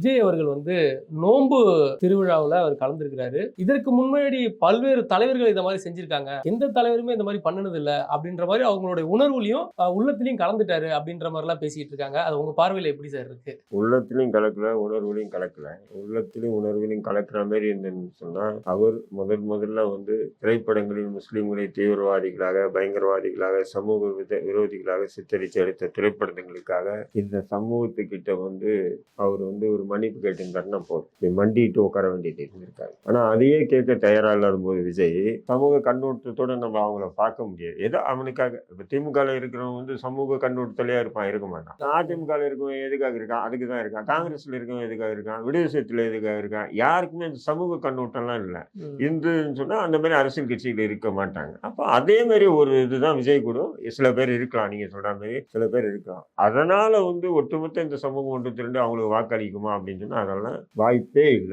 விஜய் அவர்கள் நோன்பு திருவிழாவில் அவர் கலந்துருக்கிறாரு. இதற்கு முன்னாடி பல்வேறு தலைவர்கள் இந்த மாதிரி செஞ்சிருக்காங்க. எந்த தலைவருமே இந்த மாதிரி பண்ணனது இல்ல அப்படின்ற மாதிரி அவங்களுடைய உணர்வுலையும் உள்ளத்திலையும் கலந்துட்டாரு அப்படின்ற மாதிரி எல்லாம் பேசிட்டு இருக்காங்க. அது உங்க பார்வையில எப்படி சார் இருக்கு? உள்ளத்திலையும் கலக்கல, உணர்வுலையும் கலக்கல. உள்ளத்திலையும் உணர்விலையும் கலக்கிற மாதிரி இருந்ததுன்னு சொன்னா, அவர் முதல்ல திரைப்படங்களில் முஸ்லிம்களை தீவிரவாதிகளாக, பயங்கரவாதிகளாக, சமூக விரோதிகளாக சித்தரித்து எடுத்த திரைப்படங்களுக்காக இந்த சமூகத்துக்கிட்ட அவர் ஒரு மன்னிப்பு கேட்டிருந்தாருன்னா போதும், மண்டிட்டு உட்கார வேண்டியது இருந்திருக்காரு. ஆனா அதையே கேட்க தயாரா இல்லாத போது விஜய் சமூக கண்ணோட்டத்தோட நம்ம அவங்கள பார்க்க முடியாது. ஏதோ அவனுக்காக இப்ப திமுக இருக்கிறவங்க சமூக கண்ணோட்டத்திலேயே இருக்க மாட்டான். அதிமுக இருக்கவன் எதுக்காக இருக்கான்? அதுக்கு தான் இருக்கான். காங்கிரஸ்ல இருக்கவன் எதுக்காக இருக்கான்? விடுதலை எதுக்காக இருக்கான்? யாருக்குமே இந்த சமூக கண்ணோட்டம்லாம் இல்லை. இந்துன்னு சொன்னா அந்த மாதிரி அரசியல் கட்சிகள் இருக்க மாட்டாங்க. அப்போ அதே மாதிரி ஒரு இதுதான் விஜய் கூட சில பேர் இருக்கலாம். நீங்க சொல்ற மாதிரி சில பேர் இருக்கலாம். அதனால ஒட்டுமொத்த இந்த சமூகம் ஒன்று திரண்டு அவங்களுக்கு வாக்களிக்குமா அப்படின்னு சொன்னா அதெல்லாம் வாய்ப்பே இல்லை.